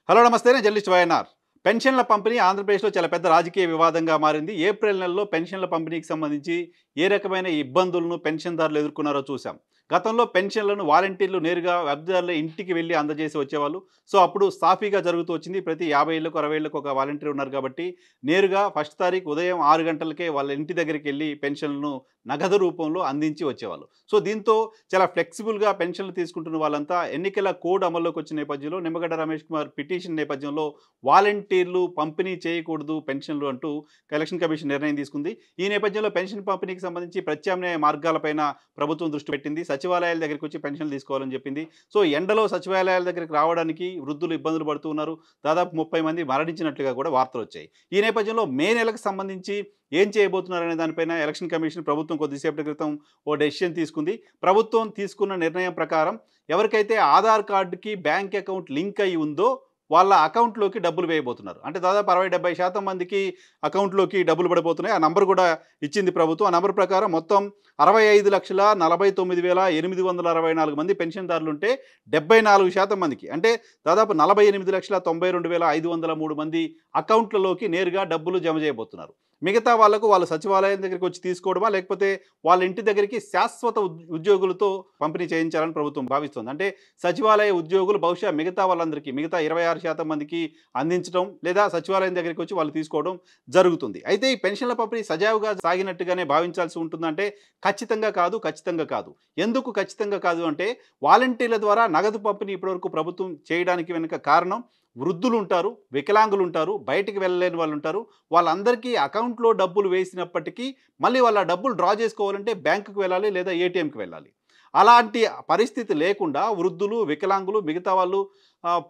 Hello నమస్తే నేను journalist YNR. పెన్షన్ల పంపిణీ ఆంధ్రప్రదేశ్లో చాలా పెద్ద రాజకీయ వివాదంగా మారింది. ఏప్రిల్ నెలలో పెన్షన్ల పంపిణీకి సంబంధించి ఏ రకమైన ఇబ్బందులను పెన్షన్దారులు ఎదుర్కొన్నారో చూసాం. గతంలో పెన్షన్లను వాలంటీర్లు నేరుగా లబ్ధిదారుల ఇంటికి వెళ్లి అందజేసి వచ్చేవాళ్ళు. సో అప్పుడు సాఫీగా జరుగుతూ వచ్చింది. ప్రతి 50 ఏళ్లకు 60 ఏళ్లకు ఒక వాలంటీర్ ఉన్నారు కాబట్టి నేరుగా ఫస్ట్ తారీఖు ఉదయం 6 గంటలకే వాళ్ళ ఇంటి దగ్గరికి వెళ్లి పెన్షన్లను నగదు రూపంలో అందించి వచ్చేవాళ్ళు. సో దీంతో చాలా ఫ్లెక్సిబుల్‌గా పెన్షన్లు తీసుకుంటున్న వాళ్ళంతా ఎన్నికల కోడ్ అమల్లోకి వచ్చిన నేపథ్యంలో నిమ్మగడ్డ రమేష్ కుమార్ పిటిషన్ నేపథ్యంలో వాలంటీర్లు పంపిణీ చేయకూడదు పెన్షన్లు అంటూ ఎలక్షన్ కమిషన్ నిర్ణయం తీసుకుంది. ఈ నేపథ్యంలో పెన్షన్ పంపిణీకి సంబంధించి ప్రత్యామ్నాయ మార్గాలపైన ప్రభుత్వం దృష్టి పెట్టింది. సచివాలయాల దగ్గరికి వచ్చి పెన్షన్లు తీసుకోవాలని చెప్పింది. సో ఎండలో సచివాలయాల దగ్గరికి రావడానికి వృద్ధులు ఇబ్బందులు పడుతూ ఉన్నారు. దాదాపు 30 మంది మరణించినట్లుగా కూడా వార్తలొచ్చాయి. ఈ నేపథ్యంలో మే నెలకు సంబంధించి ఏం చేయబోతున్నారనే దానిపైన ఎలక్షన్ కమిషన్ ప్రభుత్వం కొద్దిసేపటి క్రితం ఓ డెసిషన్ తీసుకుంది. ప్రభుత్వం తీసుకున్న నిర్ణయం ప్రకారం ఎవరికైతే ఆధార్ కార్డుకి బ్యాంక్ అకౌంట్ లింక్ అయ్యి ఉందో వాళ్ళ అకౌంట్‌లోకి డబ్బులు వేయబోతున్నారు. అంటే దాదాపు 60-70% మందికి అకౌంట్‌లోకి డబ్బులు పడిపోతున్నాయి. ఆ నంబర్ కూడా ఇచ్చింది ప్రభుత్వం. ఆ నంబర్ ప్రకారం మొత్తం 65,49,864 మంది పెన్షన్‌దారులుంటే 74% మందికి అంటే దాదాపు 48,92,503 మంది అకౌంట్‌లలోకి నేరుగా డబ్బులు జమ చేయబోతున్నారు. మిగతా వాళ్ళకు వాళ్ళు సచివాలయం దగ్గరికి వచ్చి తీసుకోవడమా లేకపోతే వాళ్ళ ఇంటి దగ్గరికి శాశ్వత ఉద్యోగులతో పంపిణీ చేయించాలని ప్రభుత్వం భావిస్తుంది. అంటే సచివాలయ ఉద్యోగులు బహుశా మిగతా వాళ్ళందరికీ మిగతా 26% మందికి అందించడం లేదా సచివాలయం దగ్గరికి వచ్చి వాళ్ళు తీసుకోవడం జరుగుతుంది. అయితే ఈ పెన్షన్ల పంపిణీ సజావుగా సాగినట్టుగానే భావించాల్సి ఉంటుందంటే ఖచ్చితంగా కాదు, ఖచ్చితంగా కాదు. ఎందుకు ఖచ్చితంగా కాదు అంటే వాలంటీర్ల ద్వారా నగదు పంపిణీ ఇప్పటివరకు ప్రభుత్వం చేయడానికి వెనుక కారణం వృద్ధులు ఉంటారు, వికలాంగులు ఉంటారు, బయటికి వెళ్ళలేని వాళ్ళు ఉంటారు. వాళ్ళందరికీ అకౌంట్లో డబ్బులు వేసినప్పటికీ మళ్ళీ వాళ్ళ డబ్బులు డ్రా చేసుకోవాలంటే బ్యాంకుకి వెళ్ళాలి లేదా ఏటీఎంకి వెళ్ళాలి. అలాంటి పరిస్థితి లేకుండా వృద్ధులు, వికలాంగులు మిగతా వాళ్ళు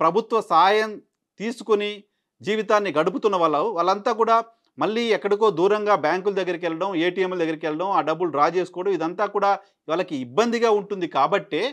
ప్రభుత్వ సాయం తీసుకొని జీవితాన్ని గడుపుతున్న వాళ్ళంతా కూడా మళ్ళీ ఎక్కడికో దూరంగా బ్యాంకుల దగ్గరికి వెళ్ళడం, ఏటీఎంల దగ్గరికి వెళ్ళడం, ఆ డబ్బులు డ్రా చేసుకోవడం ఇదంతా కూడా వాళ్ళకి ఇబ్బందిగా ఉంటుంది కాబట్టే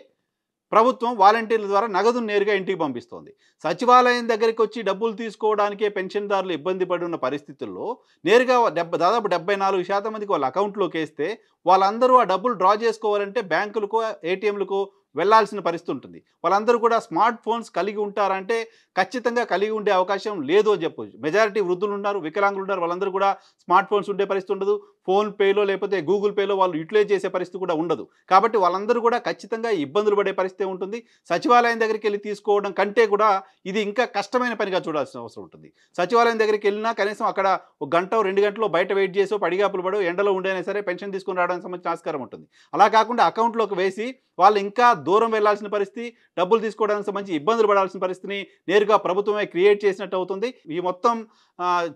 ప్రభుత్వం వాలంటీర్ల ద్వారా నగదును నేరుగా ఇంటికి పంపిస్తోంది. సచివాలయం దగ్గరికి వచ్చి డబ్బులు తీసుకోవడానికే పెన్షన్దారులు ఇబ్బంది పడి ఉన్న పరిస్థితుల్లో నేరుగా దాదాపు 74% మందికి వాళ్ళ అకౌంట్లోకి వేస్తే వాళ్ళందరూ ఆ డబ్బులు డ్రా చేసుకోవాలంటే బ్యాంకులకో, ఏటీఎంలకో వెళ్ళాల్సిన పరిస్థితి ఉంటుంది. వాళ్ళందరూ కూడా స్మార్ట్ ఫోన్స్ కలిగి ఉంటారంటే ఖచ్చితంగా కలిగి ఉండే అవకాశం లేదు అని చెప్పొచ్చు. మెజారిటీ వృద్ధులు ఉన్నారు, వికలాంగులు ఉన్నారు. వాళ్ళందరూ కూడా స్మార్ట్ ఫోన్స్ ఉండే పరిస్థితి ఉండదు. ఫోన్‌పేలో లేకపోతే గూగుల్ పేలో వాళ్ళు యుటిలైజ్ చేసే పరిస్థితి కూడా ఉండదు. కాబట్టి వాళ్ళందరూ కూడా ఖచ్చితంగా ఇబ్బందులు పడే పరిస్థితి ఉంటుంది. సచివాలయం దగ్గరికి వెళ్లి తీసుకోవడం కంటే కూడా ఇది ఇంకా కష్టమైన పనిగా చూడాల్సిన అవసరం ఉంటుంది. సచివాలయం దగ్గరికి వెళ్ళినా కనీసం అక్కడ ఒక గంటో 2 గంటలో బయట వెయిట్ చేసో పడిగాపులు పడో ఎండలో ఉండైనా సరే పెన్షన్ తీసుకొని రావడానికి సంబంధించిన ఆస్కారం ఉంటుంది. అలా కాకుండా అకౌంట్లోకి వేసి వాళ్ళు ఇంకా దూరం వెళ్లాల్సిన పరిస్థితి, డబ్బులు తీసుకోవడానికి సంబంధించి ఇబ్బందులు పడాల్సిన పరిస్థితిని నేరుగా ప్రభుత్వమే క్రియేట్ చేసినట్టు అవుతుంది. ఈ మొత్తం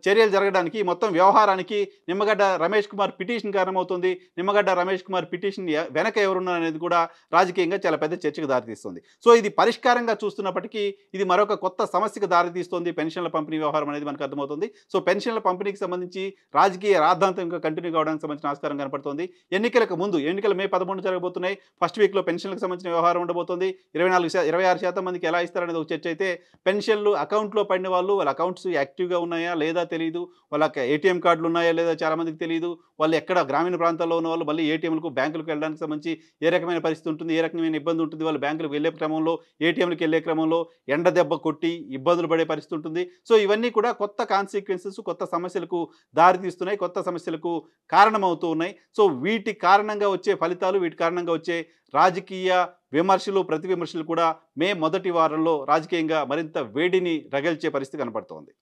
చర్యలు జరగడానికి, ఈ మొత్తం వ్యవహారానికి నిమ్మగడ్డ రమేష్ కుమార్ పిటిషన్ కారణమవుతుంది. నిమ్మగడ్డ రమేష్ కుమార్ పిటిషన్ వెనక ఎవరున్నారనేది కూడా రాజకీయంగా చాలా పెద్ద చర్చకు దారితీస్తుంది. సో ఇది పరిష్కారంగా చూస్తున్నప్పటికీ ఇది మరొక కొత్త సమస్యకు దారితీస్తుంది. పెన్షన్ల పంపిణీ వ్యవహారం అనేది మనకు అర్థమవుతుంది. సో పెన్షన్ల పంపిణీకి సంబంధించి రాజకీయ రాద్ధాంతం ఇంకా కంటిన్యూ కావడానికి సంబంధించిన ఆస్కారం కనపడుతుంది. ఎన్నికలకు ముందు ఎన్నికలు మే 11 జరగబోతున్నాయి. ఫస్ట్ వీక్లో పెన్షన్లకు సంబంధించిన వ్యవహారం ఉండబోతోంది. 26% మందికి ఎలా ఇస్తారనేది ఒక చర్చ అయితే పెన్షన్లు అకౌంట్లో పడిన వాళ్ళు వాళ్ళ అకౌంట్స్ యాక్టివ్గా ఉన్నాయా లేదా తెలియదు. వాళ్ళకి ఏటీఎం కార్డులు ఉన్నాయా లేదా చాలామందికి తెలియదు. వాళ్ళు ఎక్కడ గ్రామీణ ప్రాంతాల్లో ఉన్న వాళ్ళు మళ్ళీ ఏటీఎంలకు, బ్యాంకులకు వెళ్ళడానికి సంబంధించి ఏ రకమైన పరిస్థితి ఉంటుంది, ఏ రకమైన ఇబ్బంది ఉంటుంది. వాళ్ళు బ్యాంకులకు వెళ్ళే క్రమంలో, ఏటీఎంలకు వెళ్ళే క్రమంలో ఎండ దెబ్బ కొట్టి ఇబ్బందులు పడే పరిస్థితి ఉంటుంది. సో ఇవన్నీ కూడా కొత్త కాన్సిక్వెన్సెస్, కొత్త సమస్యలకు దారితీస్తున్నాయి, కొత్త సమస్యలకు కారణమవుతూ ఉన్నాయి. సో వీటి కారణంగా వచ్చే ఫలితాలు, వీటి కారణంగా వచ్చే రాజకీయ విమర్శలు, ప్రతి విమర్శలు కూడా మే మొదటి వారంలో రాజకీయంగా మరింత వేడిని రగిల్చే పరిస్థితి కనపడుతోంది.